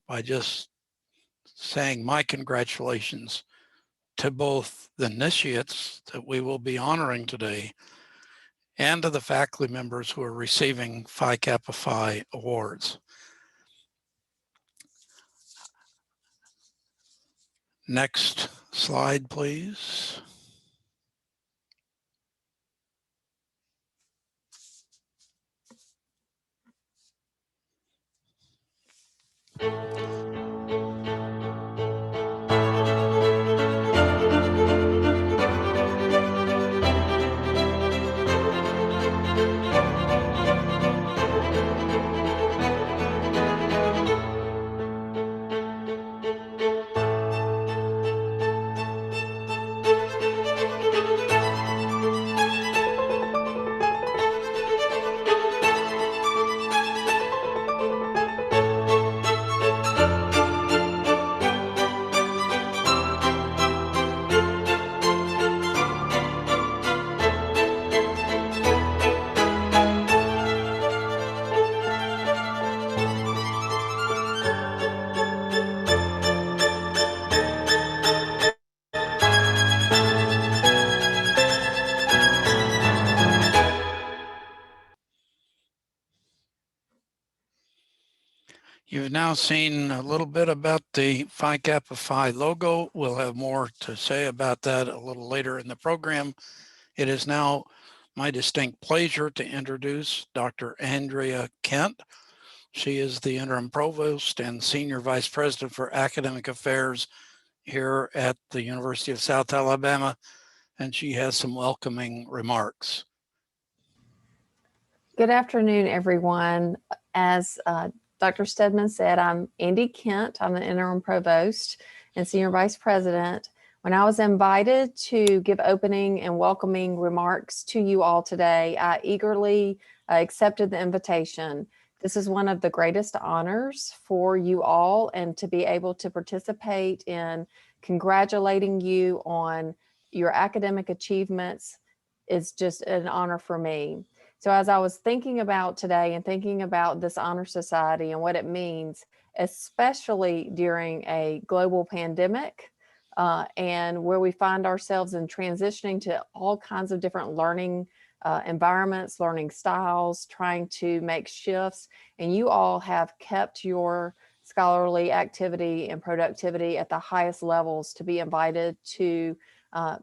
by just saying my congratulations to both the initiates that we will be honoring today and to the faculty members who are receiving Phi Kappa Phi awards. Next slide, please. You've now seen a little bit about the Phi Kappa Phi logo. We'll have more to say about that a little later in the program. It is now my distinct pleasure to introduce Dr. Andrea Kent. She is the interim provost and senior vice president for academic affairs here at the University of South Alabama, and she has some welcoming remarks. Good afternoon, everyone. As Dr. Stedman said, I'm Andy Kent. I'm the interim provost and senior vice president. When I was invited to give opening and welcoming remarks to you all today, I eagerly accepted the invitation. This is one of the greatest honors for you all, and to be able to participate in congratulating you on your academic achievements is just an honor for me. So as I was thinking about today and thinking about this honor society and what it means, especially during a global pandemic and where we find ourselves in transitioning to all kinds of different learning environments, learning styles, trying to make shifts, and you all have kept your scholarly activity and productivity at the highest levels to be invited to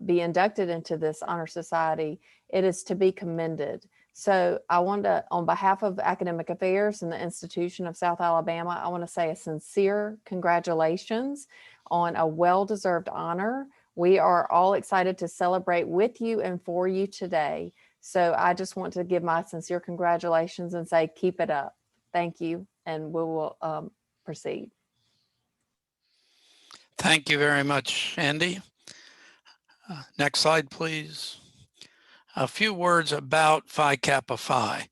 be inducted into this honor society. It is to be commended. So I want to, on behalf of Academic Affairs and the Institution of South Alabama, I want to say a sincere congratulations on a well-deserved honor. We are all excited to celebrate with you and for you today. So I just want to give my sincere congratulations and say, keep it up. Thank you, and we will proceed. Thank you very much, Andy. Next slide, please. A few words about Phi Kappa Phi.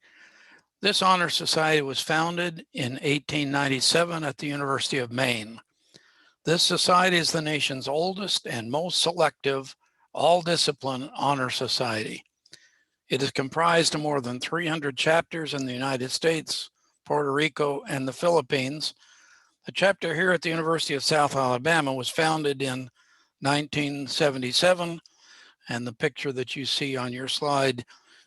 This honor society was founded in 1897 at the University of Maine. This society is the nation's oldest and most selective all-discipline honor society. It is comprised of more than 300 chapters in the United States, Puerto Rico, and the Philippines. The chapter here at the University of South Alabama was founded in 1977, and the picture that you see on your slide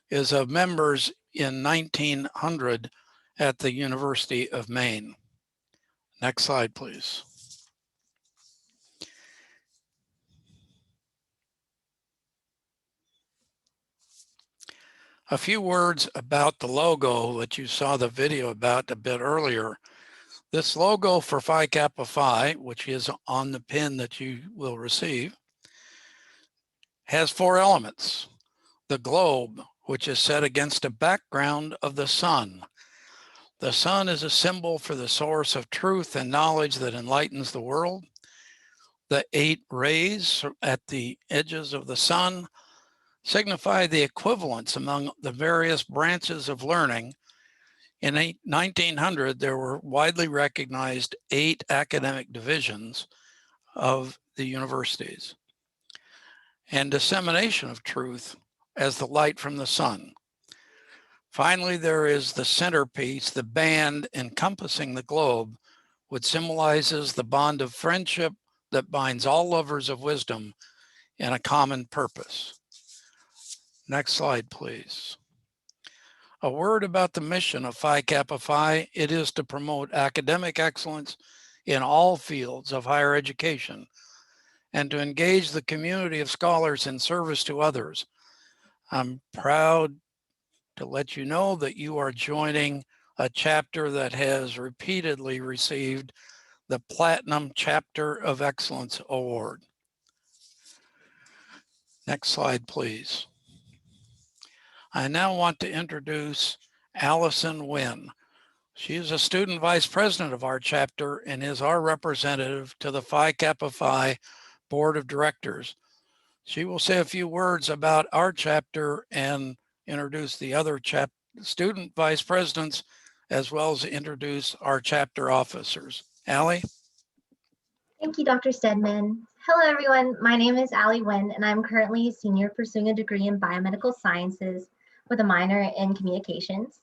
is of members in 1900 at the University of Maine. Next slide, please. A few words about the logo that you saw the video about a bit earlier. This logo for Phi Kappa Phi, which is on the pin that you will receive, has four elements. The globe, which is set against a background of the sun. The sun is a symbol for the source of truth and knowledge that enlightens the world. The 8 rays at the edges of the sun signify the equivalence among the various branches of learning. In 1900, there were widely recognized 8 academic divisions of the universities, and dissemination of truth as the light from the sun. Finally, there is the centerpiece, the band encompassing the globe, which symbolizes the bond of friendship that binds all lovers of wisdom in a common purpose. Next slide, please. A word about the mission of Phi Kappa Phi. It is to promote academic excellence in all fields of higher education and to engage the community of scholars in service to others. I'm proud to let you know that you are joining a chapter that has repeatedly received the Platinum Chapter of Excellence Award. Next slide, please. I now want to introduce Allison Nguyen. She is a student vice president of our chapter and is our representative to the Phi Kappa Phi Board of Directors. She will say a few words about our chapter and introduce the other student vice presidents, as well as introduce our chapter officers. Allie? Thank you, Dr. Stedman. Hello, everyone. My name is Allie Nguyen, and I'm currently a senior pursuing a degree in biomedical sciences with a minor in communications.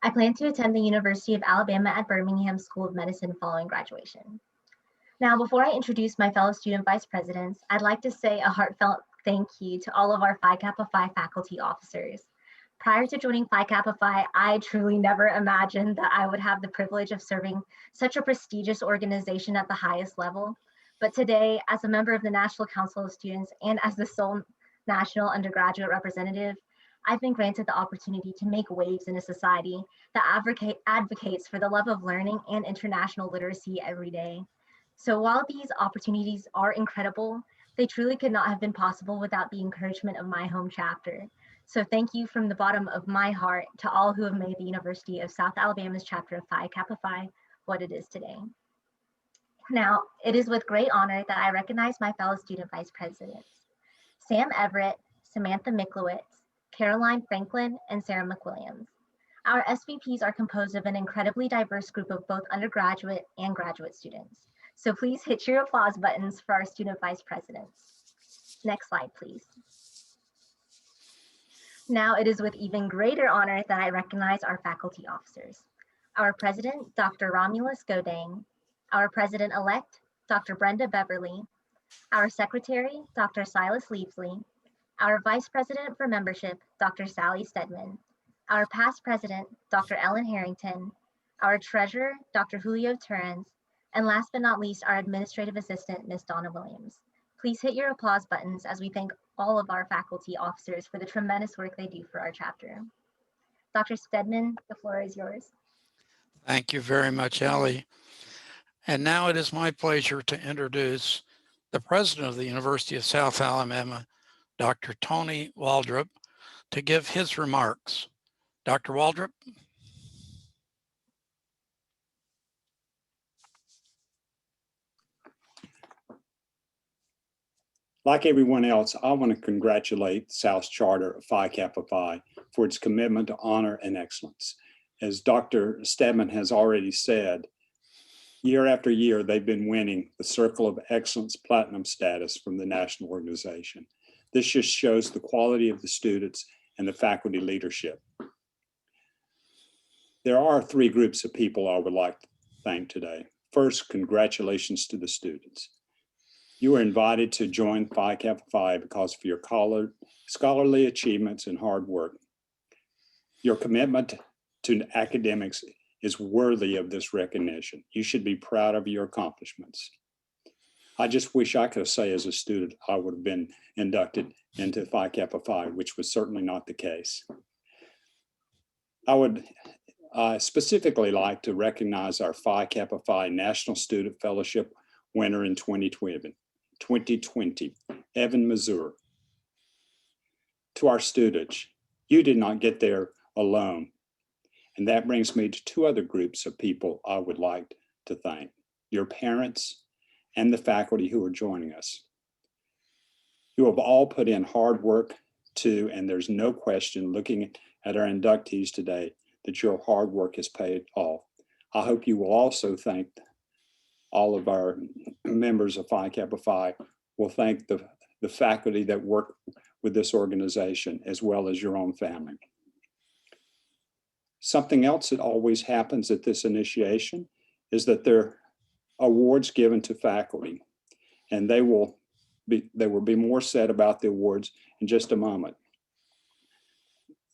I plan to attend the University of Alabama at Birmingham School of Medicine following graduation. Now, before I introduce my fellow student vice presidents, I'd like to say a heartfelt thank you to all of our Phi Kappa Phi faculty officers. Prior to joining Phi Kappa Phi, I truly never imagined that I would have the privilege of serving such a prestigious organization at the highest level. But today, as a member of the National Council of Students and as the sole national undergraduate representative, I've been granted the opportunity to make waves in a society that advocates for the love of learning and international literacy every day. So while these opportunities are incredible, they truly could not have been possible without the encouragement of my home chapter. So thank you from the bottom of my heart to all who have made the University of South Alabama's chapter of Phi Kappa Phi what it is today. Now, it is with great honor that I recognize my fellow student vice presidents, Sam Everett, Samantha Miklowitz, Caroline Franklin, and Sarah McWilliams. Our SVPs are composed of an incredibly diverse group of both undergraduate and graduate students. So please hit your applause buttons for our student vice presidents. Next slide, please. Now it is with even greater honor that I recognize our faculty officers. Our president, Dr. Romulus Godang, our president-elect, Dr. Brenda Beverly, our secretary, Dr. Silas Leavesley, our vice president for membership, Dr. Sally Stedman, our past president, Dr. Ellen Harrington, our treasurer, Dr. Julio Turens, and last but not least, our administrative assistant, Ms. Donna Williams. Please hit your applause buttons as we thank all of our faculty officers for the tremendous work they do for our chapter. Dr. Stedman, the floor is yours. Thank you very much, Allie. And now it is my pleasure to introduce the president of the University of South Alabama, Dr. Tony Waldrop, to give his remarks. Dr. Waldrop. Like everyone else, I want to congratulate the South Charter of Phi Kappa Phi for its commitment to honor and excellence. As Dr. Stedman has already said, year after year, they've been winning the Circle of Excellence Platinum status from the national organization. This just shows the quality of the students and the faculty leadership. There are three groups of people I would like to thank today. First, congratulations to the students. You are invited to join Phi Kappa Phi because of your scholarly achievements and hard work. Your commitment to academics is worthy of this recognition. You should be proud of your accomplishments. I just wish I could say as a student, I would have been inducted into Phi Kappa Phi, which was certainly not the case. I would specifically like to recognize our Phi Kappa Phi National Student Fellowship winner in 2020, Evan Mazur. To our students, you did not get there alone. And that brings me to two other groups of people I would like to thank: your parents and the faculty who are joining us. You have all put in hard work too, and there's no question looking at our inductees today that your hard work has paid off. I hope you will also thank all of our members of Phi Kappa Phi. Will thank the faculty that work with this organization as well as your own family. Something else that always happens at this initiation is that there awards given to faculty, and there will be more said about the awards in just a moment.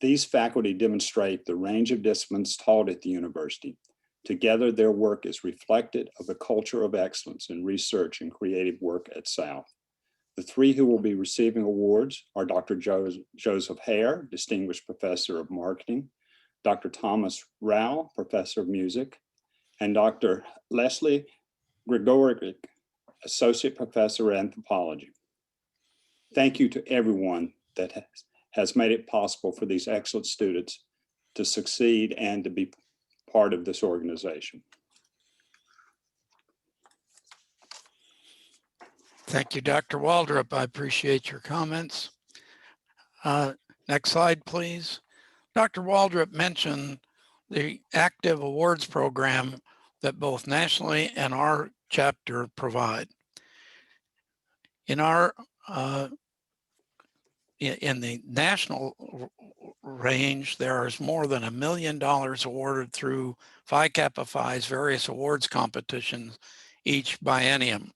These faculty demonstrate the range of disciplines taught at the university. Together, their work is reflected of a culture of excellence in research and creative work at South. The three who will be receiving awards are Dr. Joseph Hare, Distinguished Professor of Marketing, Dr. Thomas Rao, Professor of Music, and Dr. Leslie Gregoric, Associate Professor of Anthropology. Thank you to everyone that has made it possible for these excellent students to succeed and to be part of this organization. Thank you, Dr. Waldrop. I appreciate your comments. Next slide, please. Dr. Waldrop mentioned the active awards program that both nationally and our chapter provide. In our in the national range, there is more than $1 million awarded through Phi Kappa Phi's various awards competitions each biennium.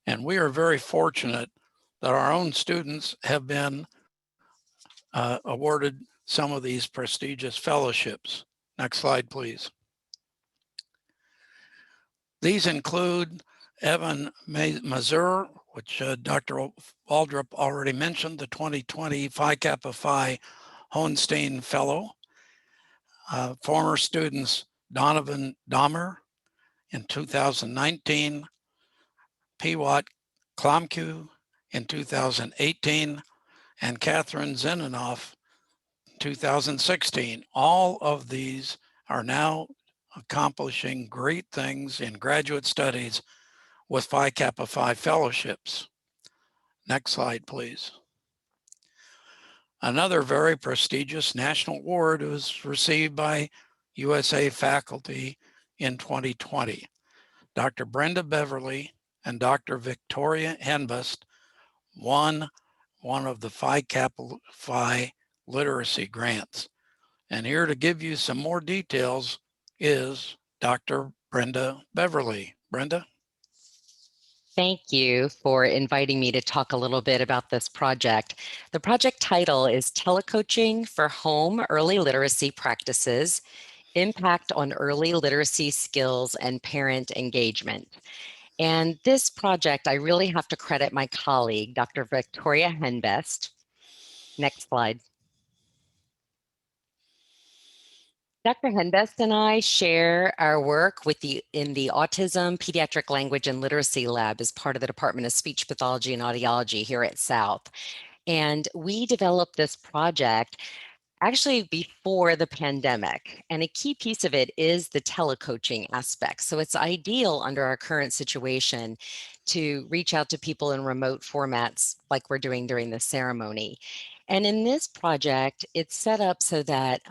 And we are very fortunate that our own students have been awarded some of these prestigious fellowships. Next slide, please. These include Evan Mazur, which Dr. Waldrop already mentioned, the 2020 Phi Kappa Phi Hohenstein Fellow. Former students Donovan Dahmer in 2019, Piwat Klamku in 2018, and Catherine Zeninoff 2016. All of these are now accomplishing great things in graduate studies with Phi Kappa Phi fellowships. Next slide, please. Another very prestigious national award was received by USA faculty in 2020. Dr. Brenda Beverly and Dr. Victoria Henbust won one of the Phi Kappa Phi literacy grants. And here to give you some more details is Dr. Brenda Beverly. Brenda? Thank you for inviting me to talk a little bit about this project. The project title is Telecoaching for Home Early Literacy Practices, Impact on Early Literacy Skills and Parent Engagement. And this project, I really have to credit my colleague, Dr. Victoria Henbest. Next slide. Dr. Henbest and I share our work in the Autism, Pediatric Language and Literacy Lab as part of the Department of Speech Pathology and Audiology here at South. And we developed this project actually before the pandemic. And a key piece of it is the telecoaching aspect. So it's ideal under our current situation to reach out to people in remote formats like we're doing during the ceremony. And in this project, it's set up so that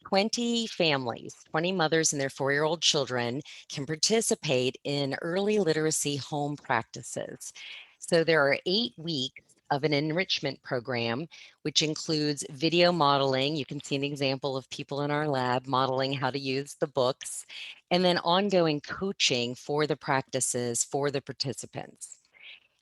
20 families, 20 mothers and their 4-year-old children can participate in early literacy home practices. So there are 8 weeks of an enrichment program, which includes video modeling. You can see an example of people in our lab modeling how to use the books, and then ongoing coaching for the practices for the participants.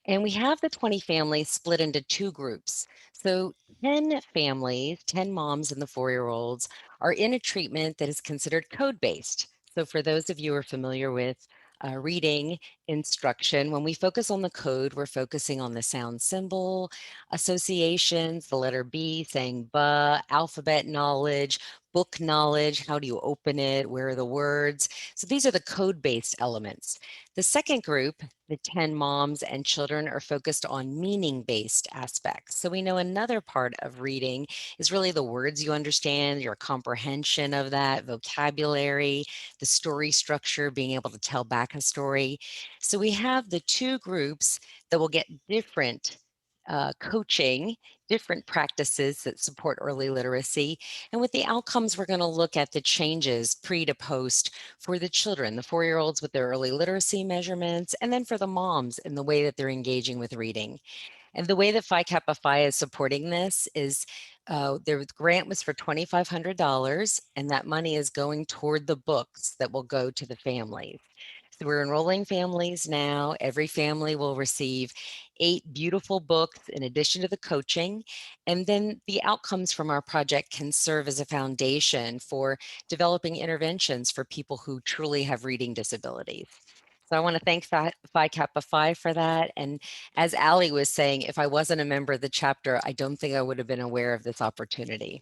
And we have the 20 families split into 2 groups. So 10 families, 10 moms and the 4-year-olds are in a treatment that is considered code-based. So for those of you who are familiar with reading instruction, when we focus on the code, we're focusing on the sound symbol associations, the letter B saying ba, alphabet knowledge, book knowledge, how do you open it, where are the words? So these are the code-based elements. The second group, the 10 moms and children, are focused on meaning-based aspects. So we know another part of reading is really the words you understand, your comprehension of that, vocabulary, the story structure, being able to tell back a story. So we have the 2 groups that will get different coaching, different practices that support early literacy. And with the outcomes, we're going to look at the changes pre to post for the children, the 4-year-olds with their early literacy measurements, and then for the moms in the way that they're engaging with reading. And the way that Phi Kappa Phi is supporting this is the grant was for $2,500, and that money is going toward the books that will go to the families. So we're enrolling families now. Every family will receive 8 beautiful books in addition to the coaching. And then the outcomes from our project can serve as a foundation for developing interventions for people who truly have reading disabilities. So I want to thank Phi Kappa Phi for that. And as Ali was saying, if I wasn't a member of the chapter, I don't think I would have been aware of this opportunity.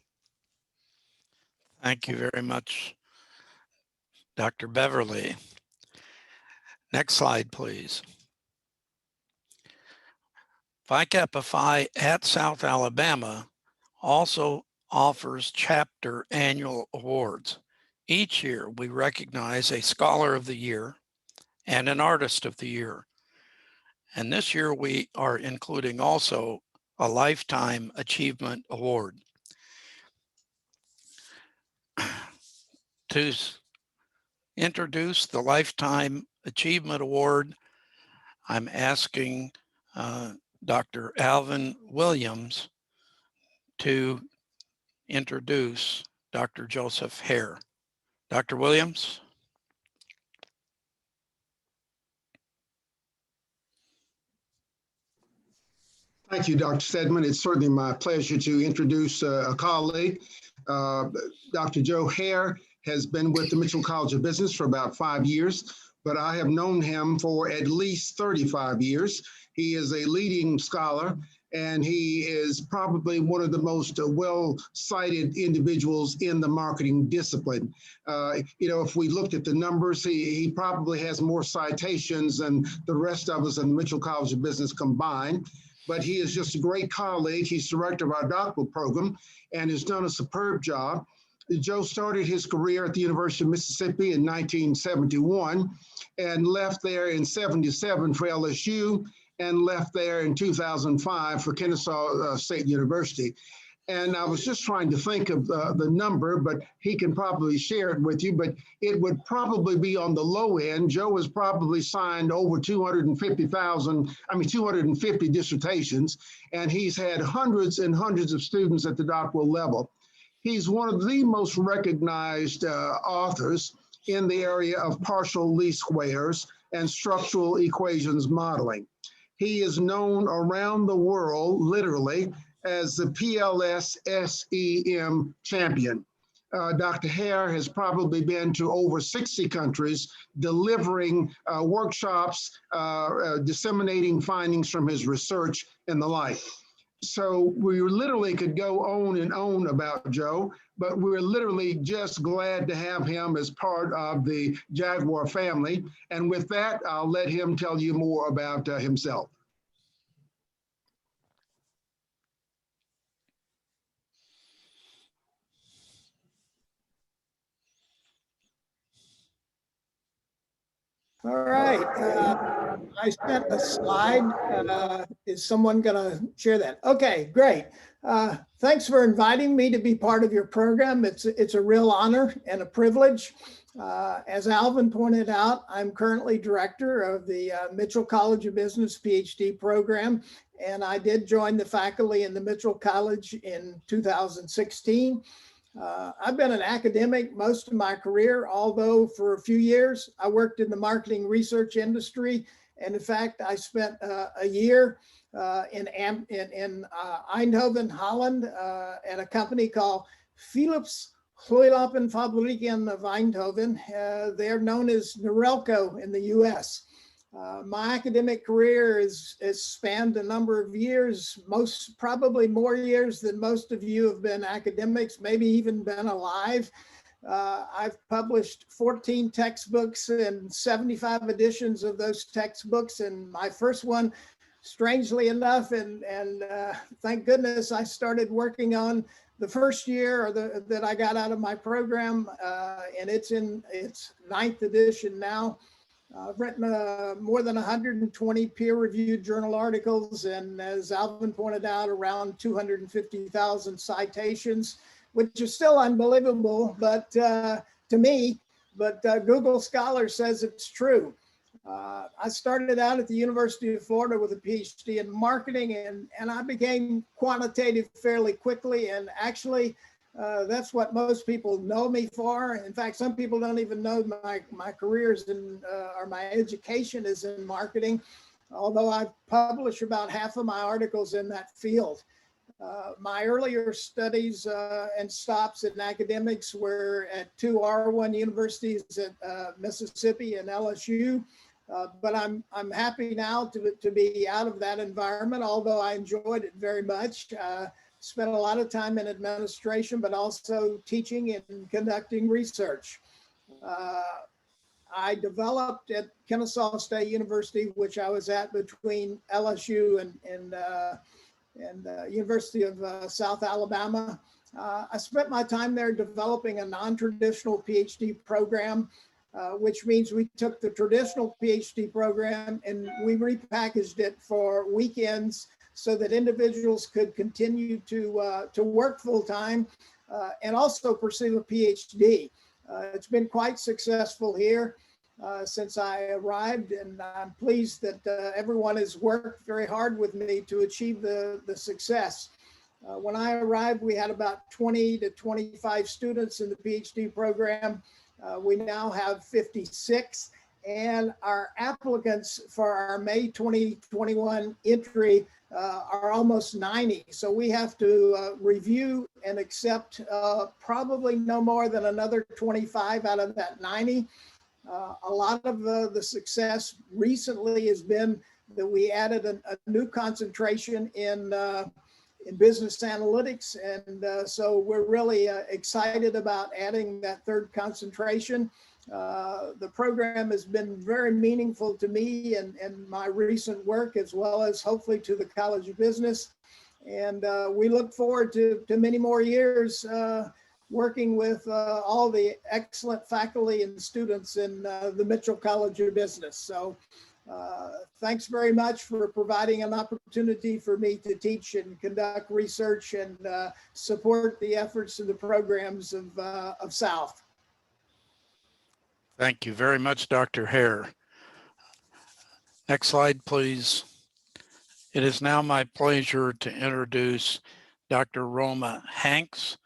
Thank you very much, Dr. Beverly. Next slide, please. Phi Kappa Phi at South Alabama also offers chapter annual awards. Each year, we recognize a Scholar of the Year and an Artist of the Year. And this year, we are including also a Lifetime Achievement Award. To introduce the Lifetime Achievement Award, I'm asking Dr. Alvin Williams to introduce Dr. Joseph Hare. Dr. Williams. Thank you, Dr. Stedman. It's certainly my pleasure to introduce a colleague. Dr. Joe Hare has been with the Mitchell College of Business for about 5 years, but I have known him for at least 35 years. He is a leading scholar, and he is probably one of the most well-cited individuals in the marketing discipline. If we looked at the numbers, he probably has more citations than the rest of us in the Mitchell College of Business combined. But he is just a great colleague. He's director of our doctoral program and has done a superb job. Joe started his career at the University of Mississippi in 1971 and left there in 77 for LSU and left there in 2005 for Kennesaw State University. And I was just trying to think of the number, but he can probably share it with you, but it would probably be on the low end. Joe has probably signed over 250 dissertations, and he's had hundreds and hundreds of students at the doctoral level. He's one of the most recognized authors in the area of partial least squares and structural equations modeling. He is known around the world, literally, as the PLS SEM champion. Dr. Hare has probably been to over 60 countries delivering workshops, disseminating findings from his research and the like. So we literally could go on and on about Joe, but we're literally just glad to have him as part of the Jaguar family. And with that, I'll let him tell you more about himself. All right. I sent a slide. Is someone going to share that? Okay, great. Thanks for inviting me to be part of your program. It's a real honor and a privilege. As Alvin pointed out, I'm currently director of the Mitchell College of Business PhD program, and I did join the faculty in the Mitchell College in 2016. I've been an academic most of my career, although for a few years I worked in the marketing research industry. And in fact, I spent a year in Eindhoven, Holland, at a company called Philips Gloeilampenfabrieken of Eindhoven. They're known as Norelco in the US. My academic career has spanned a number of years, probably more years than most of you have been academics, maybe even been alive. I've published 14 textbooks and 75 editions of those textbooks. And my first one, strangely enough, and thank goodness I started working on the first year that I got out of my program, and it's in its 9th edition now. I've written more than 120 peer-reviewed journal articles, and as Alvin pointed out, around 250,000 citations, which is still unbelievable, but to me, but Google Scholar says it's true. I started out at the University of Florida with a PhD in marketing, and I became quantitative fairly quickly. And actually, That's what most people know me for. In fact, some people don't even know my careers or my education is in marketing, although I publish about half of my articles in that field. My earlier studies and stops in academics were at two R1 universities at Mississippi and LSU. But I'm happy now to be out of that environment, although I enjoyed it very much. Spent a lot of time in administration, but also teaching and conducting research. I developed at Kennesaw State University, which I was at between LSU and University of South Alabama. I spent my time there developing a non-traditional PhD program, which means we took the traditional PhD program and we repackaged it for weekends so that individuals could continue to work full time and also pursue a PhD. It's been quite successful here since I arrived, and I'm pleased that everyone has worked very hard with me to achieve the success. When I arrived, we had about 20 to 25 students in the PhD program. We now have 56, and our applicants for our May 2021 entry are almost 90. So we have to review and accept probably no more than another 25 out of that 90. A lot of the success recently has been that we added a new concentration in business analytics. And so we're really excited about adding that third concentration. The program has been very meaningful to me and my recent work, as well as hopefully to the College of Business. And we look forward to many more years working with all the excellent faculty and students in the Mitchell College of Business. So thanks very much for providing an opportunity for me to teach and conduct research and support the efforts of the programs of South. Thank you very much, Dr. Hare. Next slide, please. It is now my pleasure to introduce Dr. Roma Hanks.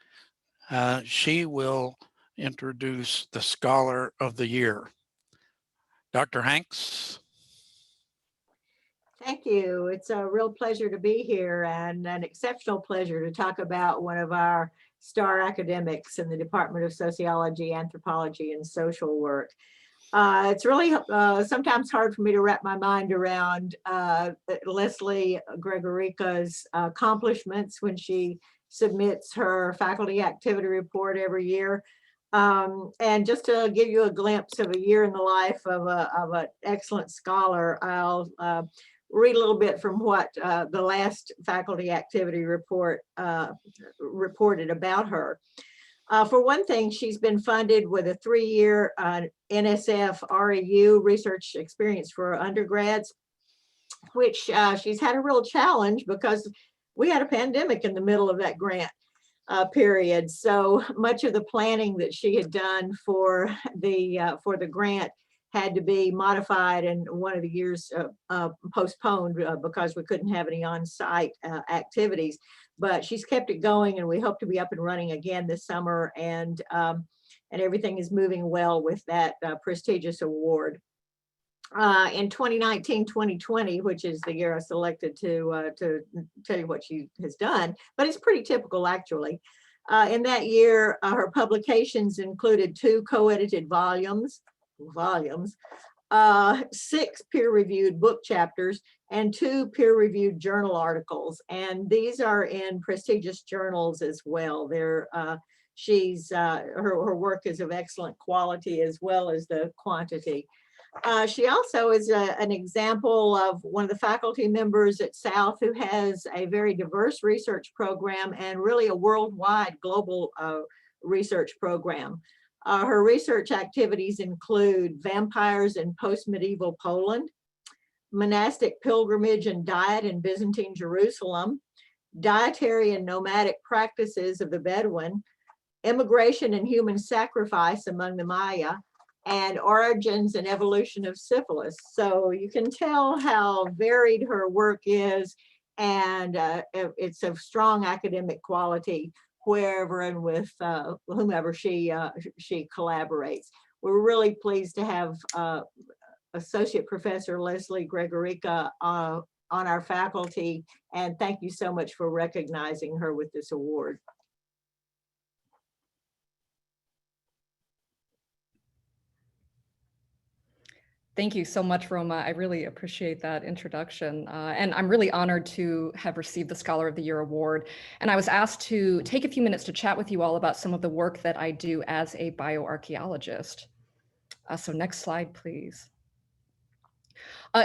She will introduce the Scholar of the Year. Dr. Hanks. Thank you. It's a real pleasure to be here and an exceptional pleasure to talk about one of our star academics in the Department of Sociology, Anthropology, and Social Work. It's really sometimes hard for me to wrap my mind around Leslie Gregorica's accomplishments when she submits her faculty activity report every year. And just to give you a glimpse of a year in the life of an excellent scholar, I'll read a little bit from what the last faculty activity report reported about her. For one thing, she's been funded with a 3-year NSF REU research experience for undergrads, which she's had a real challenge because we had a pandemic in the middle of that grant period. So much of the planning that she had done for the grant had to be modified and one of the years postponed because we couldn't have any on-site activities. But she's kept it going, and we hope to be up and running again this summer. And everything is moving well with that prestigious award. In 2019-2020, which is the year I selected to tell you what she has done, but it's pretty typical actually. In that year, her publications included 2 co-edited volumes, 6 peer-reviewed book chapters, and 2 peer-reviewed journal articles. And these are in prestigious journals as well. They're her work is of excellent quality as well as the quantity. She also is an example of one of the faculty members at South who has a very diverse research program and really a worldwide global research program. Her research activities include vampires in post-medieval Poland, monastic pilgrimage and diet in Byzantine Jerusalem, dietary and nomadic practices of the Bedouin, immigration and human sacrifice among the Maya, and origins and evolution of syphilis. So you can tell how varied her work is, and it's of strong academic quality. wherever and with whomever she collaborates. We're really pleased to have Associate Professor Leslie Gregorica on our faculty, and thank you so much for recognizing her with this award. Thank you so much, Roma. I really appreciate that introduction. And I'm really honored to have received the Scholar of the Year award. And I was asked to take a few minutes to chat with you all about some of the work that I do as a bioarchaeologist. So next slide, please.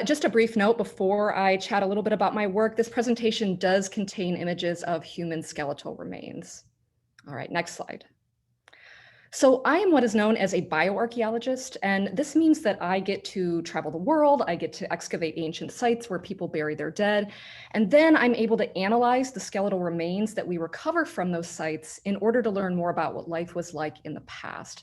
Just a brief note before I chat a little bit about my work, this presentation does contain images of human skeletal remains. All right, next slide. So I am what is known as a bioarchaeologist, and this means that I get to travel the world, I get to excavate ancient sites where people bury their dead, and then I'm able to analyze the skeletal remains that we recover from those sites in order to learn more about what life was like in the past.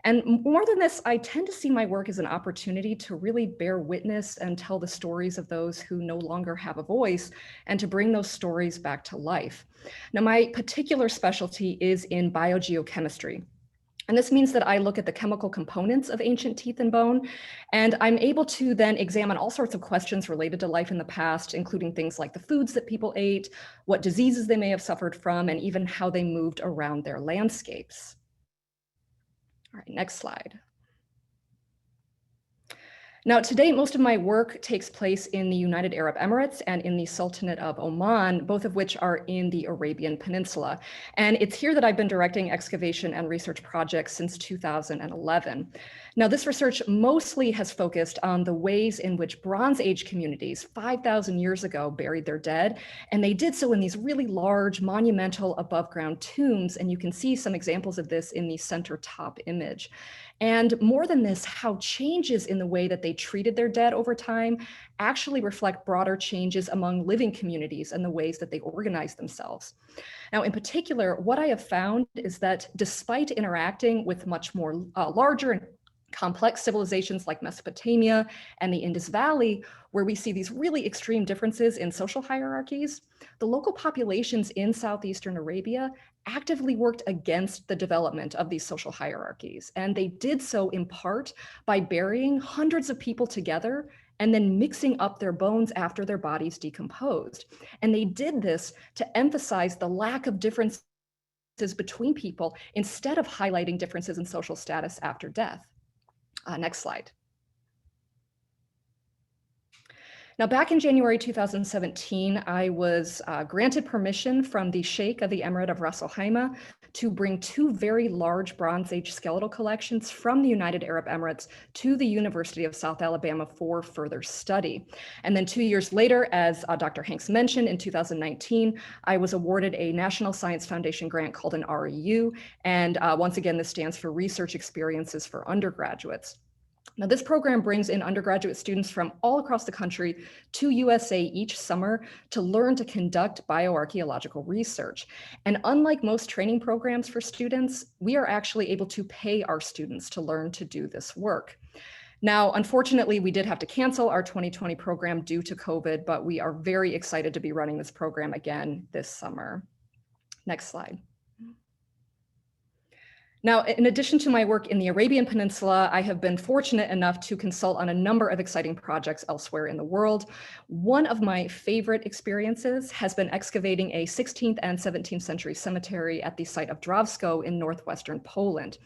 And more than this, I tend to see my work as an opportunity to really bear witness and tell the stories of those who no longer have a voice, and to bring those stories back to life. Now, my particular specialty is in biogeochemistry. And this means that I look at the chemical components of ancient teeth and bone, and I'm able to then examine all sorts of questions related to life in the past, including things like the foods that people ate, what diseases they may have suffered from, and even how they moved around their landscapes. All right, next slide. Now, to date, most of my work takes place in the United Arab Emirates and in the Sultanate of Oman, both of which are in the Arabian Peninsula. And it's here that I've been directing excavation and research projects since 2011. Now, this research mostly has focused on the ways in which Bronze Age communities 5,000 years ago buried their dead, and they did so in these really large, monumental above-ground tombs, and you can see some examples of this in the center top image. And more than this, how changes in the way that they treated their dead over time actually reflect broader changes among living communities and the ways that they organize themselves. Now, in particular, what I have found is that despite interacting with much more larger and complex civilizations like Mesopotamia and the Indus Valley, where we see these really extreme differences in social hierarchies, the local populations in southeastern Arabia actively worked against the development of these social hierarchies. And they did so in part by burying hundreds of people together and then mixing up their bones after their bodies decomposed. And they did this to emphasize the lack of differences between people instead of highlighting differences in social status after death. Next slide. Now, back in January 2017, I was granted permission from the Sheikh of the Emirate of Ras Al Khaimah to bring two very large Bronze Age skeletal collections from the United Arab Emirates to the University of South Alabama for further study. And then 2 years later, as Dr. Hanks mentioned, in 2019, I was awarded a National Science Foundation grant called an REU. And once again, this stands for Research Experiences for Undergraduates. Now, this program brings in undergraduate students from all across the country to USA each summer to learn to conduct bioarchaeological research. And unlike most training programs for students, we are actually able to pay our students to learn to do this work. Now, unfortunately, we did have to cancel our 2020 program due to COVID, but we are very excited to be running this program again this summer. Next slide. Now, in addition to my work in the Arabian Peninsula, I have been fortunate enough to consult on a number of exciting projects elsewhere in the world. One of my favorite experiences has been excavating a 16th and 17th century cemetery at the site of Drawsko in northwestern Poland.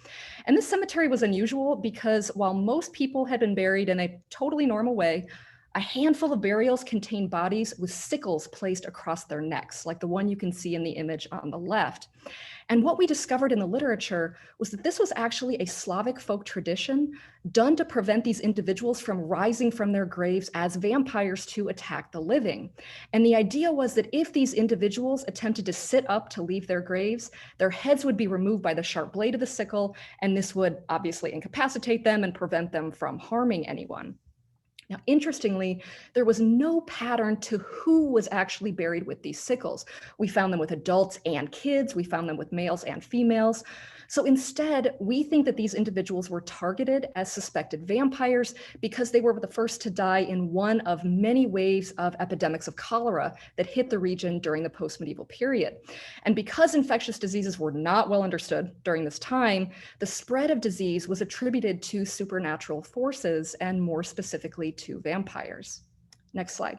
And this cemetery was unusual because while most people had been buried in a totally normal way, a handful of burials contained bodies with sickles placed across their necks, like the one you can see in the image on the left. And what we discovered in the literature was that this was actually a Slavic folk tradition done to prevent these individuals from rising from their graves as vampires to attack the living. And the idea was that if these individuals attempted to sit up to leave their graves, their heads would be removed by the sharp blade of the sickle, and this would obviously incapacitate them and prevent them from harming anyone. Now, interestingly, there was no pattern to who was actually buried with these sickles. We found them with adults and kids. We found them with males and females. So instead, we think that these individuals were targeted as suspected vampires because they were the first to die in one of many waves of epidemics of cholera that hit the region during the post-medieval period. And because infectious diseases were not well understood during this time, the spread of disease was attributed to supernatural forces and more specifically to vampires. Next slide.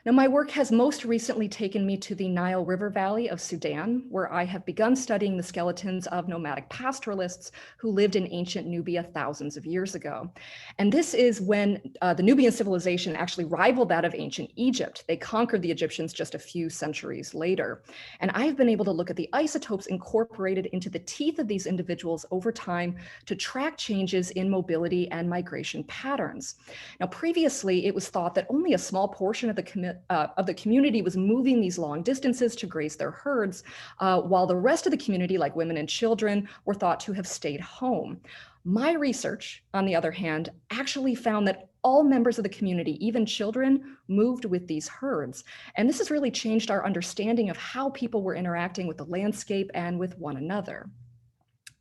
Now, my work has most recently taken me to the Nile River Valley of Sudan, where I have begun studying the skeletons of nomadic pastoralists who lived in ancient Nubia thousands of years ago. And this is when the Nubian civilization actually rivaled that of ancient Egypt. They conquered the Egyptians just a few centuries later. And I've been able to look at the isotopes incorporated into the teeth of these individuals over time to track changes in mobility and migration patterns. Now, previously, it was thought that only a small portion of the community was moving these long distances to graze their herds, while the rest of the community, like women and children, were thought to have stayed home. My research, on the other hand, actually found that all members of the community, even children, moved with these herds. And this has really changed our understanding of how people were interacting with the landscape and with one another.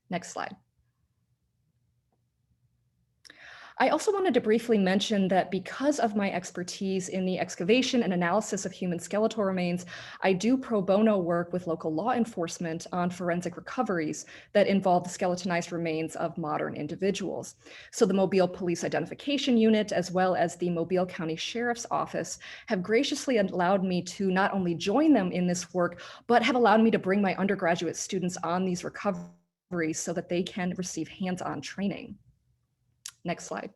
Next slide. I also wanted to briefly mention that because of my expertise in the excavation and analysis of human skeletal remains, I do pro bono work with local law enforcement on forensic recoveries that involve the skeletonized remains of modern individuals. So the Mobile Police Identification Unit, as well as the Mobile County Sheriff's Office, have graciously allowed me to not only join them in this work, but have allowed me to bring my undergraduate students on these recoveries so that they can receive hands-on training. Next slide.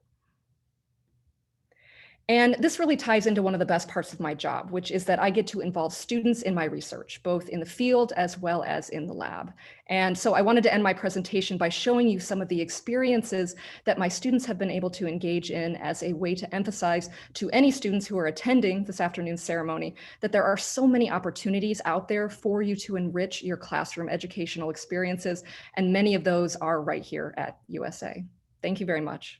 And this really ties into one of the best parts of my job, which is that I get to involve students in my research, both in the field as well as in the lab. And so I wanted to end my presentation by showing you some of the experiences that my students have been able to engage in as a way to emphasize to any students who are attending this afternoon's ceremony that there are so many opportunities out there for you to enrich your classroom educational experiences, and many of those are right here at USA. Thank you very much.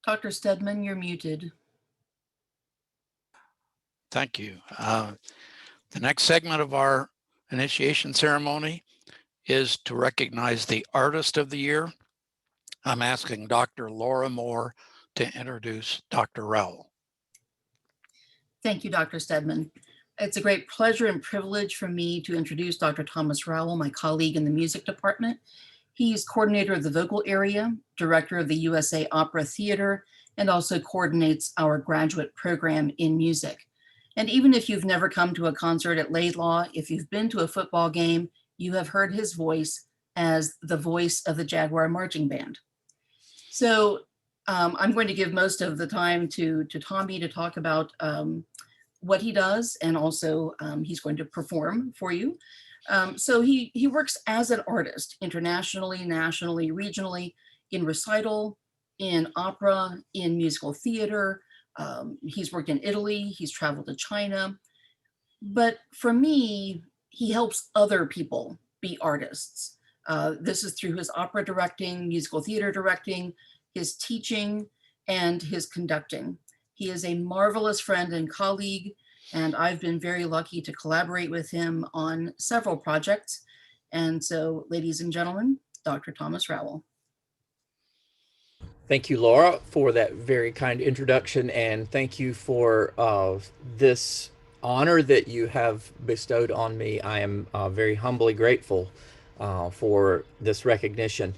Dr. Stedman, you're muted. Thank you. The next segment of our initiation ceremony is to recognize the Artist of the Year. I'm asking Dr. Laura Moore to introduce Dr. Rowell. Thank you, Dr. Stedman. It's a great pleasure and privilege for me to introduce Dr. Thomas Rowell, my colleague in the music department. He's coordinator of the vocal area, director of the USA Opera Theater, and also coordinates our graduate program in music. And even if you've never come to a concert at Laidlaw, if you've been to a football game, you have heard his voice as the voice of the Jaguar Marching Band. So I'm going to give most of the time to Tommy to talk about what he does, and also he's going to perform for you. So he works as an artist internationally, nationally, regionally, in recital, in opera, in musical theater. He's worked in Italy, he's traveled to China. But for me, he helps other people be artists. This is through his opera directing, musical theater directing, his teaching, and his conducting. He is a marvelous friend and colleague, and I've been very lucky to collaborate with him on several projects. And so, ladies and gentlemen, Dr. Thomas Rowell. Thank you, Laura, for that very kind introduction, and thank you for this honor that you have bestowed on me. I am very humbly grateful for this recognition.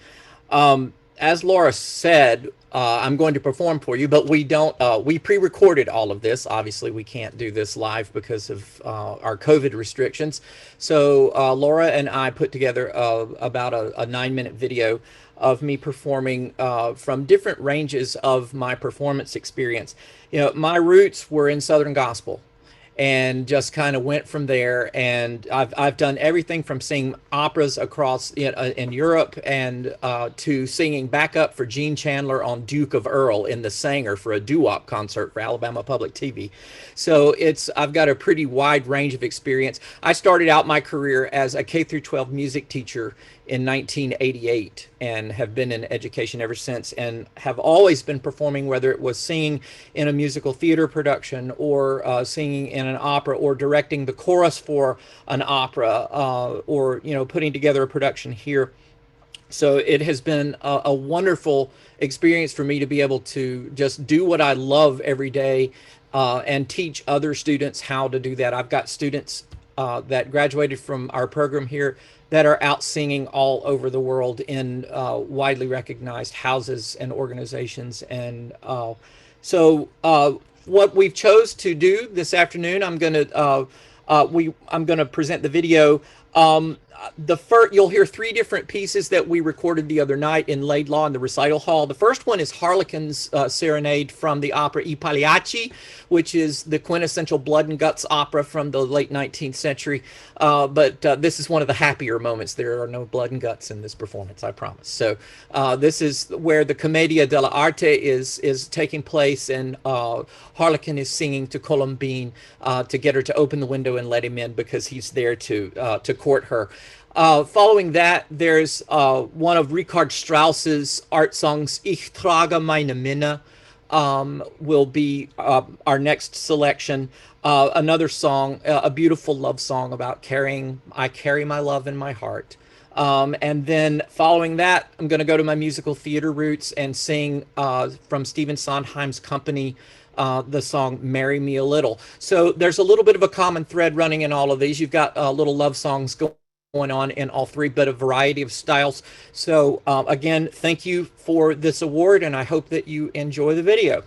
As Laura said, I'm going to perform for you, but we pre-recorded all of this. Obviously, we can't do this live because of our COVID restrictions. So Laura and I put together about a 9-minute video of me performing from different ranges of my performance experience. You know, my roots were in Southern gospel. and just kind of went from there. And I've done everything from singing operas across in Europe and to singing backup for Gene Chandler on Duke of Earl in The Sanger for a doo-wop concert for Alabama Public TV. So I've got a pretty wide range of experience. I started out my career as a K through 12 music teacher in 1988 and have been in education ever since, and have always been performing, whether it was singing in a musical theater production or singing in an opera or directing the chorus for an opera or putting together a production here. So it has been a wonderful experience for me to be able to just do what I love every day and teach other students how to do that. I've got students that graduated from our program here that are out singing all over the world in widely recognized houses and organizations. And so what we've chose to do this afternoon, I'm going to present the video. You'll hear three different pieces that we recorded the other night in Laidlaw in the recital hall. The first one is Harlequin's Serenade from the opera I Pagliacci, which is the quintessential blood and guts opera from the late 19th century. But this is one of the happier moments. There are no blood and guts in this performance, I promise. So this is where the Commedia dell'arte is taking place, and Harlequin is singing to Colombine to get her to open the window and let him in because he's there to court her. Following that, there's one of Richard Strauss's art songs, Ich trage meine Minne, will be our next selection. Another song, a beautiful love song about I carry my love in my heart. And then following that, I'm going to go to my musical theater roots and sing from Stephen Sondheim's company, the song Marry Me a Little. So there's a little bit of a common thread running in all of these. You've got little love songs going on in all three, but a variety of styles. So again, thank you for this award, and I hope that you enjoy the video.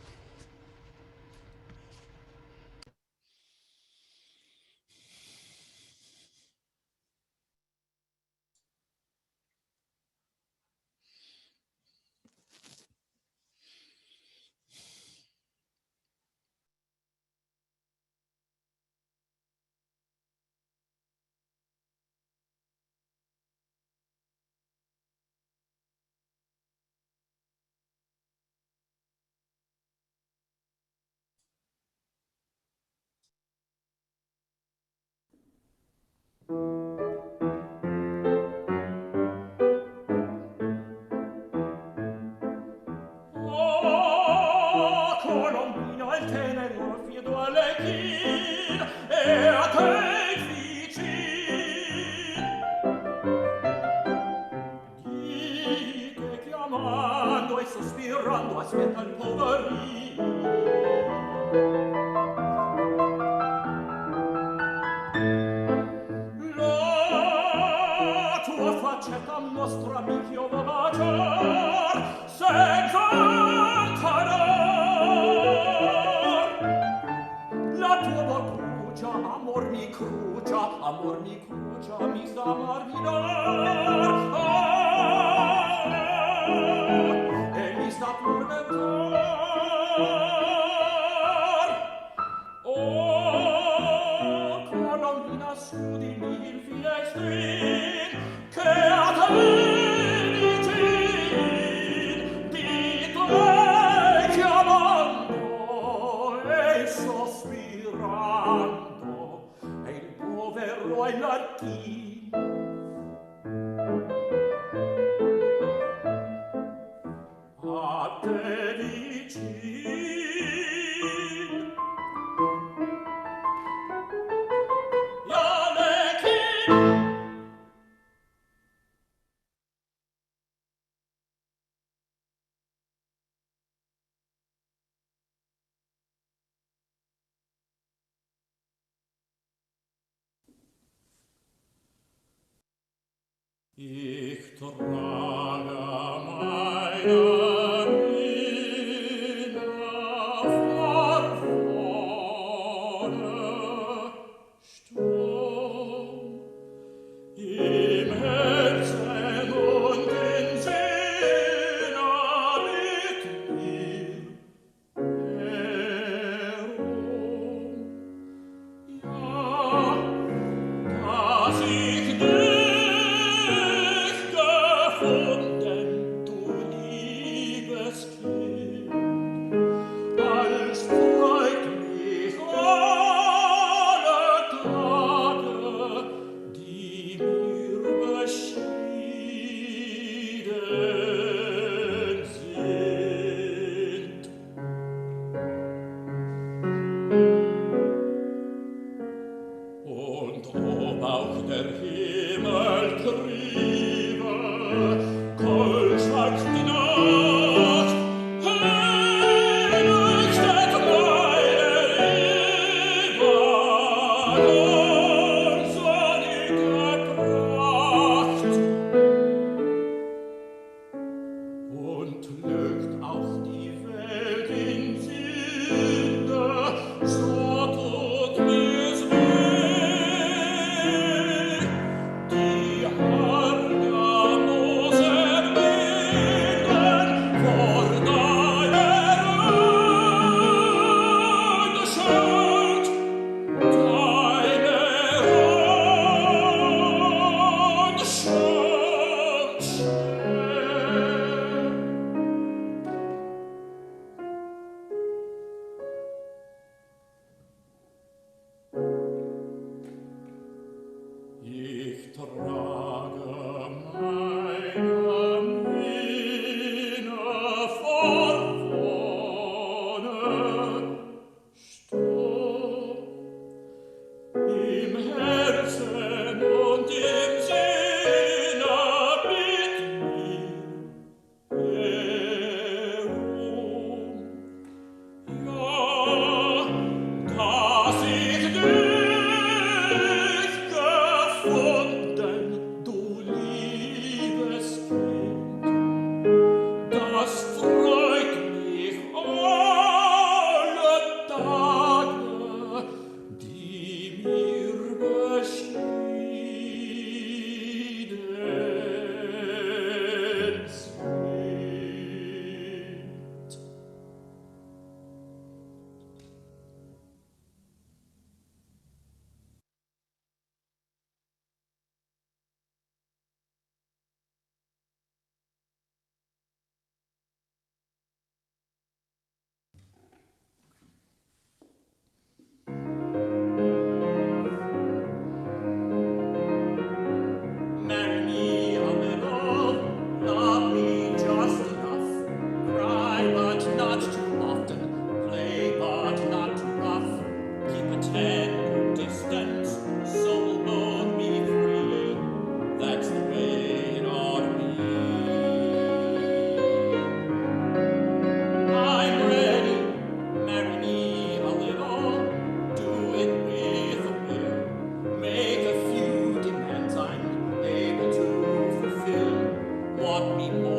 Ich trage meine Minne vor vorne stumm, im Herzen und in Sinne mit mir herum.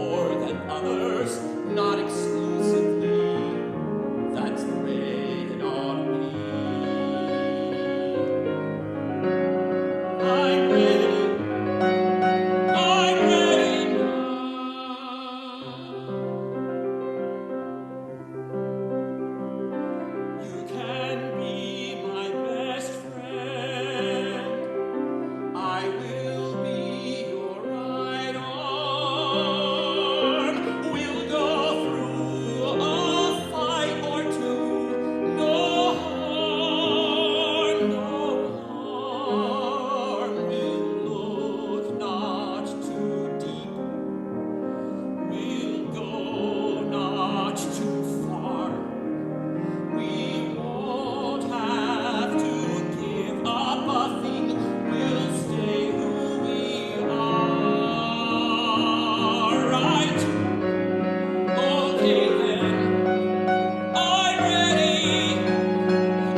more than others, not exclusively. That's the way it ought to be. I'm ready. I'm ready now. You can be my best friend. I will be your right arm. We'll go through a fight or two. No harm, no harm. We'll look not too deep. We'll go not too far. We won't have to give up a thing. We'll stay who we are. Right? Okay then. I'm ready.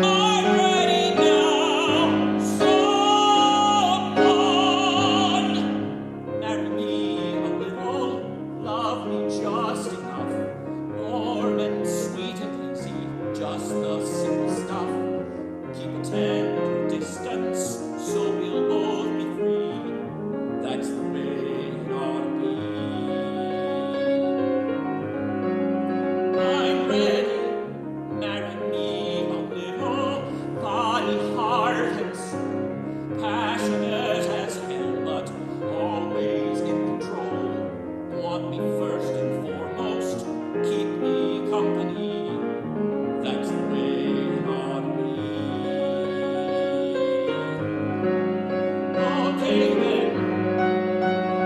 I'm ready now. So on. Marry me a little, love me just enough, warm and sweet and easy, just the simple stuff. Keep a tender distance, so we'll both be free. That's the way it ought to be. I'm ready, marry me a little, body, heart, and soul. Passionate as hell, but always in control. Want me first and foremost, keep me company. That's the way it ought to be. Okay then,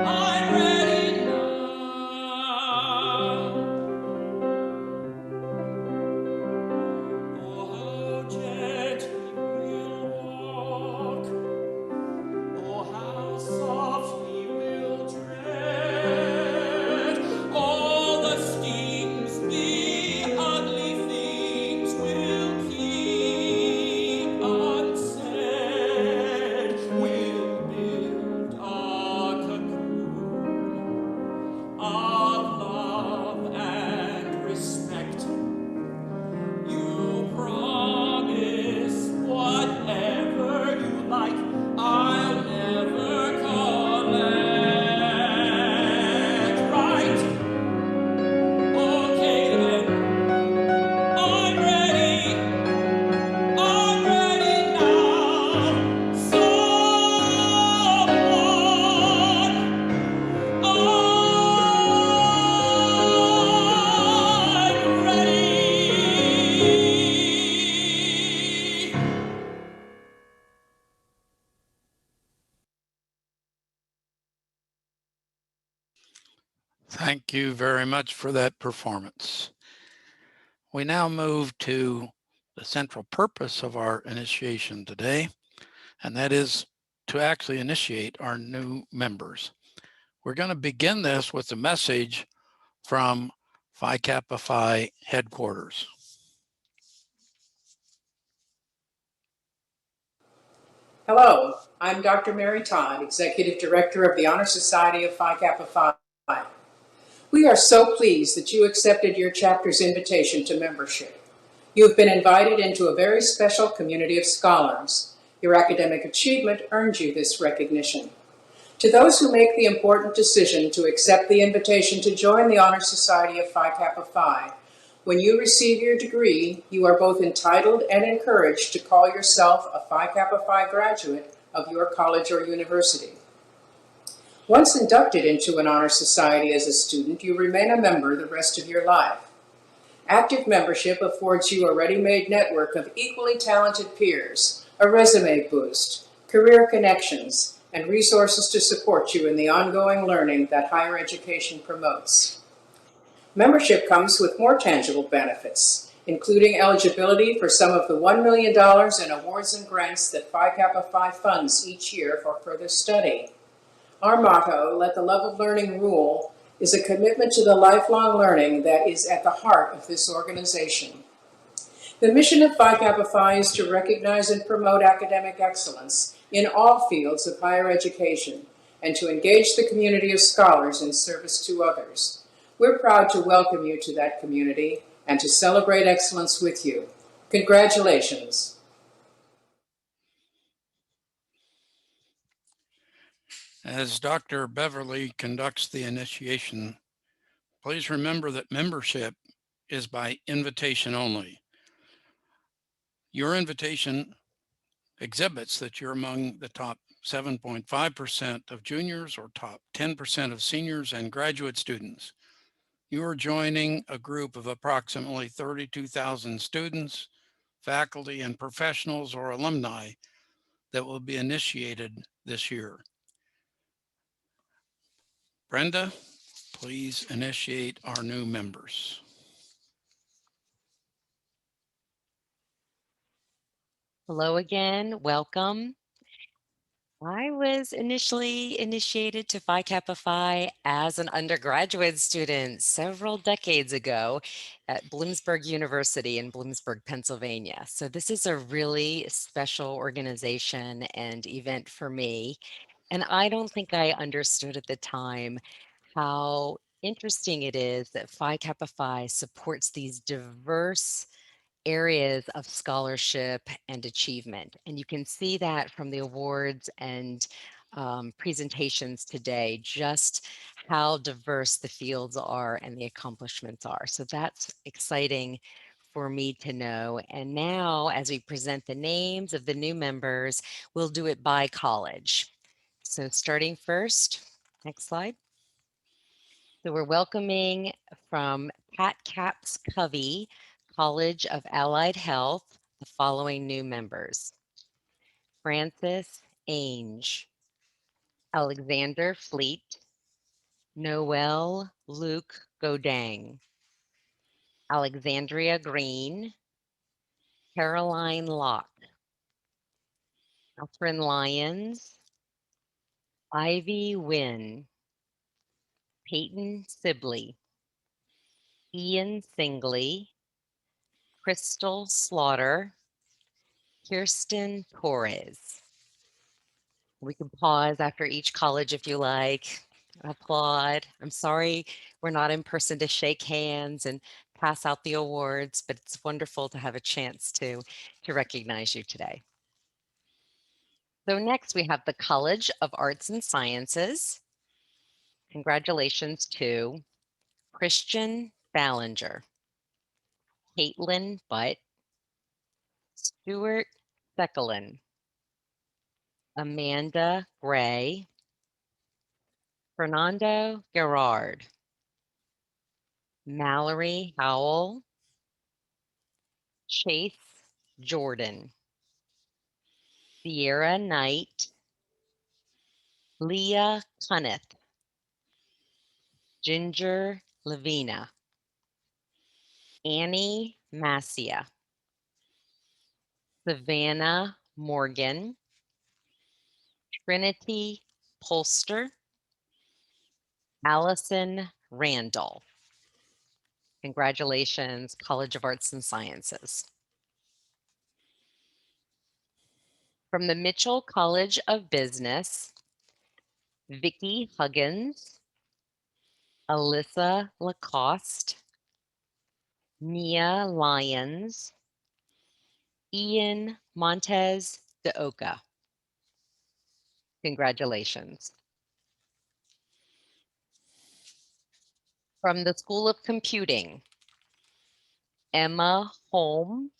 I'm ready now. Oh, how gently we'll walk. Oh, how softly we'll tread. All the stings, the ugly things we'll keep unsaid. We'll build a cocoon of love and respect. You promise whatever you like, I'll never collect. Right? Okay then. I'm ready. I'm ready now. So on. I'm ready. Thank you very much for that performance. We now move to the central purpose of our initiation today, and that is to actually initiate our new members. We're going to begin this with a message from Phi Kappa Phi headquarters. Hello, I'm Dr. Mary Todd, Executive Director of the Honor Society of Phi Kappa Phi. We are so pleased that you accepted your chapter's invitation to membership. You have been invited into a very special community of scholars. Your academic achievement earned you this recognition. To those who make the important decision to accept the invitation to join the Honor Society of Phi Kappa Phi, when you receive your degree, you are both entitled and encouraged to call yourself a Phi Kappa Phi graduate of your college or university. Once inducted into an honor society as a student, you remain a member the rest of your life. Active membership affords you a ready-made network of equally talented peers, a resume boost, career connections, and resources to support you in the ongoing learning that higher education promotes. Membership comes with more tangible benefits, including eligibility for some of the $1 million in awards and grants that Phi Kappa Phi funds each year for further study. Our motto, "Let the love of learning rule," is a commitment to the lifelong learning that is at the heart of this organization. The mission of Phi Kappa Phi is to recognize and promote academic excellence in all fields of higher education and to engage the community of scholars in service to others. We're proud to welcome you to that community and to celebrate excellence with you. Congratulations. As Dr. Beverly conducts the initiation, please remember that membership is by invitation only. Your invitation exhibits that you're among the top 7.5% of juniors or top 10% of seniors and graduate students. You are joining a group of approximately 32,000 students, faculty, and professionals or alumni that will be initiated this year. Brenda, please initiate our new members. Hello again, welcome. I was initially initiated to Phi Kappa Phi as an undergraduate student several decades ago at Bloomsburg University in Bloomsburg, Pennsylvania. So this is a really special organization and event for me. And I don't think I understood at the time how interesting it is that Phi Kappa Phi supports these diverse areas of scholarship and achievement. And you can see that from the awards and presentations today, just how diverse the fields are and the accomplishments are. So that's exciting for me to know. And now, as we present the names of the new members, we'll do it by college. So starting first, next slide. So we're welcoming from Pat Capps Covey College of Allied Health the following new members: Francis Ainge, Alexander Fleet, Noel Luke Godang, Alexandria Green, Caroline Locke, Catherine Lyons, Ivy Wynn, Peyton Sibley, Ian Singley, Crystal Slaughter, Kirsten Torres. We can pause after each college if you like, applaud. I'm sorry we're not in person to shake hands and pass out the awards, but it's wonderful to have a chance to recognize you today. So next we have the College of Arts and Sciences. Congratulations to Christian Ballinger, Caitlin Butt, Stuart Seckelin, Amanda Gray, Fernando Gerard, Mallory Howell, Chase Jordan, Sierra Knight, Leah Cunneth, Ginger Lavina, Annie Massia, Savannah Morgan, Trinity Polster, Allison Randall. Congratulations, College of Arts and Sciences. From the Mitchell College of Business, Vicki Huggins, Alyssa Lacoste, Mia Lyons, Ian Montez de Oca. Congratulations. From the School of Computing, Emma Holm,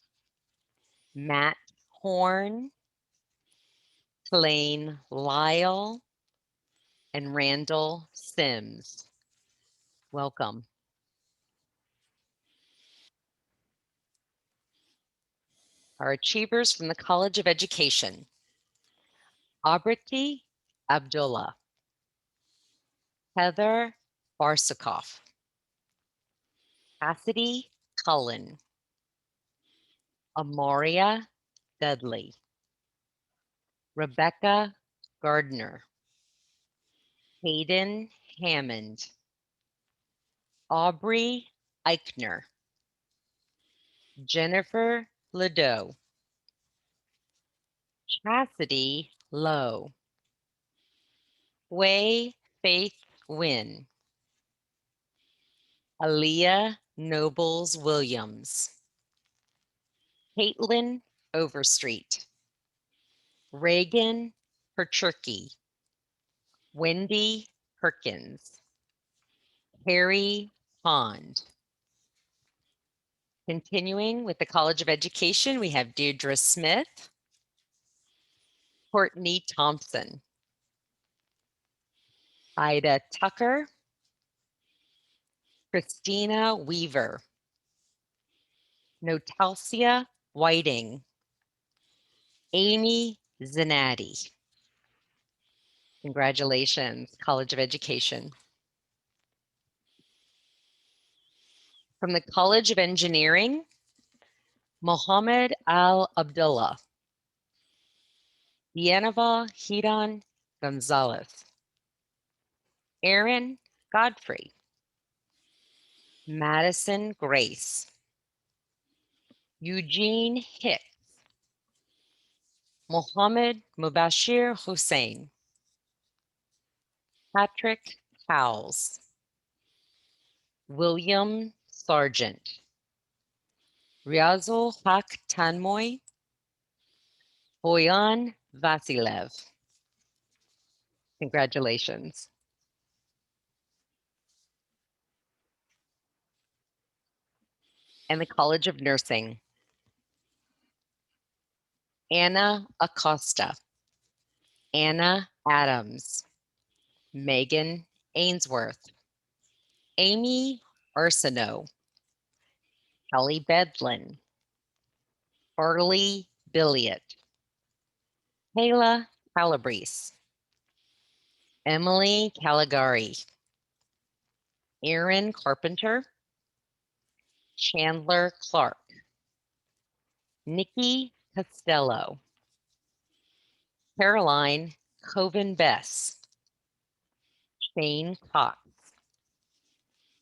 Matt Horn, Lane Lyle, and Randall Sims. Welcome. Our achievers from the College of Education, Abrati Abdullah, Heather Barsakoff, Cassidy Cullen, Amoria Dudley, Rebecca Gardner, Hayden Hammond, Aubrey Eichner, Jennifer Ledoux, Chastity Lowe, Wei Faith Win, Aaliyah Nobles Williams, Caitlin Overstreet, Reagan Perchurky, Wendy Perkins, Harry Pond. Continuing with the College of Education, we have Deirdre Smith, Courtney Thompson, Ida Tucker, Christina Weaver, Notalcia Whiting, Amy Zanatti. Congratulations, College of Education. From the College of Engineering, Mohammed Al Abdullah, Dianova Hidan Gonzalez, Aaron Godfrey, Madison Grace, Eugene Hicks, Mohammed Mubashir Hussein, Patrick Howells, William Sargent, Riazul Haq Tanmoy, Boyan Vasilev. Congratulations. And the College of Nursing, Anna Acosta, Anna Adams, Megan Ainsworth, Amy Arsenault, Kelly Bedlin, Farley Billiot, Kayla Calabrese, Emily Caligari, Aaron Carpenter, Chandler Clark, Nikki Costello, Caroline Coven Bess, Shane Cox,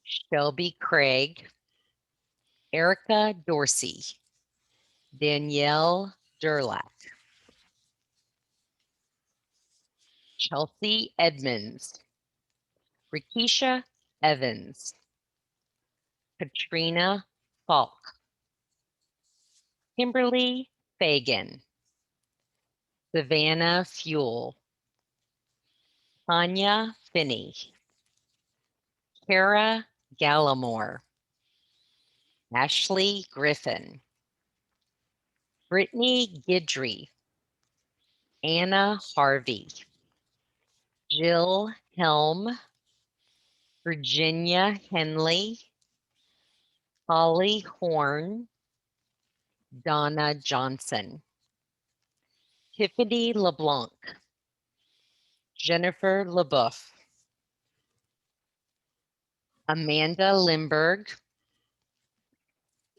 Shelby Craig, Erica Dorsey, Danielle Durlack, Chelsea Edmonds, Rikisha Evans, Katrina Falk, Kimberly Fagan, Savannah Fuel, Tanya Finney, Kara Gallimore, Ashley Griffin, Brittany Gidry, Anna Harvey, Jill Helm, Virginia Henley, Holly Horn, Donna Johnson, Tiffany LeBlanc, Jennifer LeBoeuf, Amanda Limberg,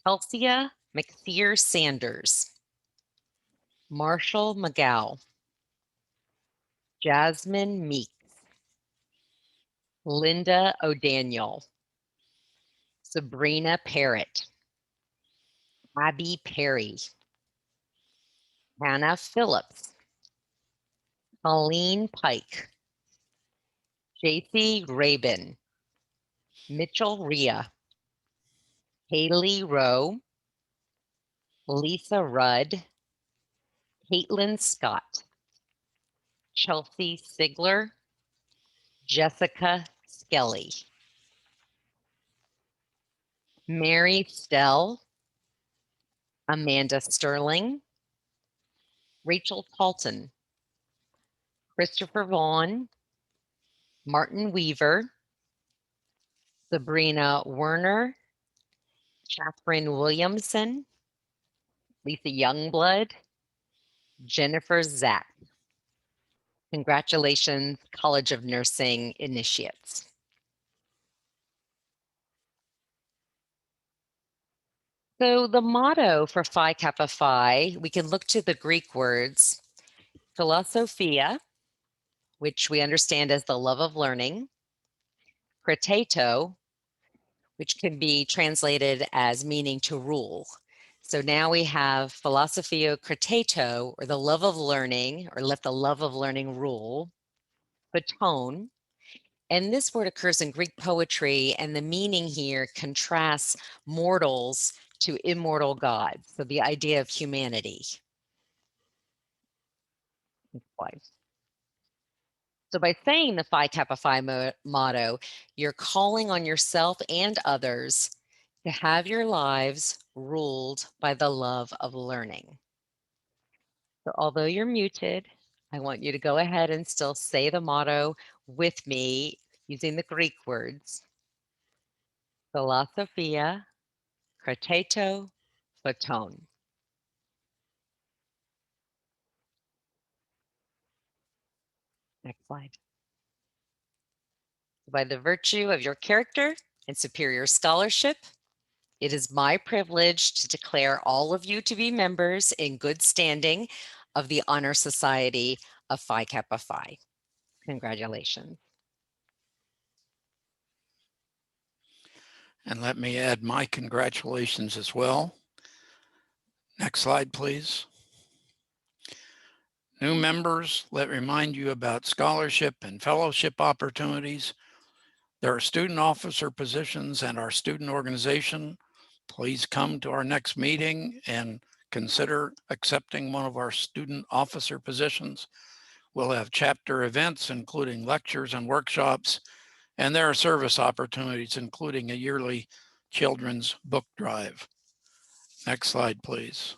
Elsia McPheer Sanders, Marshall McGow, Jasmine Meeks, Linda O'Daniel, Sabrina Parrott, Abby Perry, Hannah Phillips, Colleen Pike, JC Rabin, Mitchell Rhea, Haley Rowe, Lisa Rudd, Caitlin Scott, Chelsea Sigler, Jessica Skelly, Mary Stell, Amanda Sterling, Rachel Paulton, Christopher Vaughn, Martin Weaver, Sabrina Werner, Catherine Williamson, Lisa Youngblood, Jennifer Zack. Congratulations, College of Nursing Initiates. So the motto for Phi Kappa Phi, we can look to the Greek words, philosophia, which we understand as the love of learning, kriteto, which can be translated as meaning to rule. So now we have philosophia kriteto, or the love of learning, or let the love of learning rule. Photon. And this word occurs in Greek poetry, and the meaning here contrasts mortals to immortal gods. So the idea of humanity. So by saying the Phi Kappa Phi motto, you're calling on yourself and others to have your lives ruled by the love of learning. So although you're muted, I want you to go ahead and still say the motto with me using the Greek words. Philosophia, Krateto, Photon. Next slide. By the virtue of your character and superior scholarship, it is my privilege to declare all of you to be members in good standing of the Honor Society of Phi Kappa Phi. Congratulations. And let me add my congratulations as well. Next slide, please. New members, let me remind you about scholarship and fellowship opportunities. There are student officer positions and our student organization. Please come to our next meeting and consider accepting one of our student officer positions. We'll have chapter events, including lectures and workshops, and there are service opportunities, including a yearly children's book drive. Next slide, please.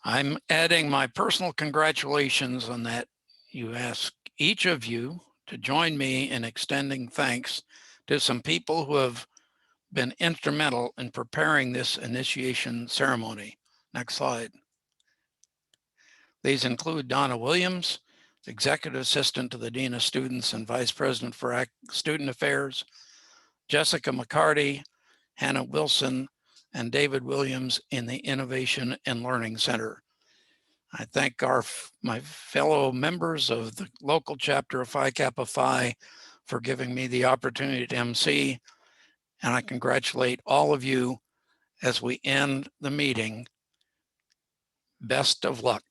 I'm adding my personal congratulations on that. You ask each of you to join me in extending thanks to some people who have been instrumental in preparing this initiation ceremony. Next slide. These include Donna Williams, Executive Assistant to the Dean of Students and Vice President for Student Affairs, Jessica McCarty, Hannah Wilson, and David Williams in the Innovation and Learning Center. I thank my fellow members of the local chapter of Phi Kappa Phi for giving me the opportunity to MC, and I congratulate all of you as we end the meeting. Best of luck.